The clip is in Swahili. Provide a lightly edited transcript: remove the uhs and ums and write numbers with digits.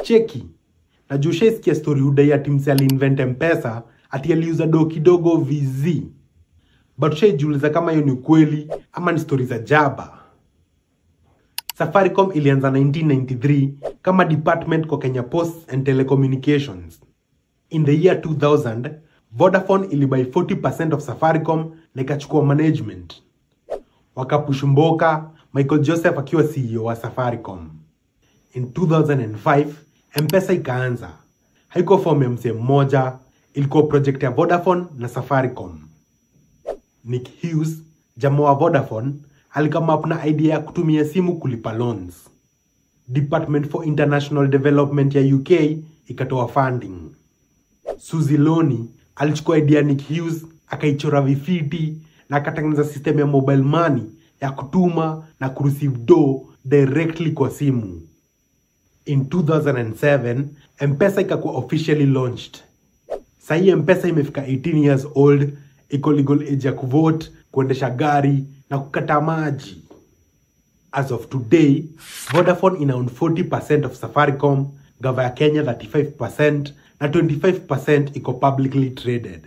Cheki. Na jushaisikia story udai ati mse aliinvent M-Pesa ati aliuza do kidogo VZ. But shaijiuliza kama hiyo ni ukweli ama ni story za jaba. Safaricom ilianza 1993 kama department kwa Kenya Post and Telecommunications. In the year 2000, Vodafone ilibuy 40% of Safaricom na ikachukua management. Wakapush mboka, Michael Joseph akiwa CEO wa Safaricom. In 2005, M-Pesa ikaanza. Haikuwa form ya mse mmoja, ilikuwa project ya Vodafone na Safaricom. Nick Hughes, jamaa wa Vodafone, alikama up na idea ya kutumia simu kulipa loans. Department for International Development ya UK ikatoa funding. Suzy Loni alichukua idea ya Nick Hughes, akaichora vifiti na akatengeneza system ya mobile money ya kutuma na kureceive dough directly kwa simu. In 2007, M-Pesa ikakuwa officially launched. Sahi M-Pesa imefika 18 years old, iko legal age ya kuvote, kuendesha gari na kukata maji. As of today, Vodafone ina own 40% of Safaricom, Gava ya Kenya 35% na 25% iko publicly traded.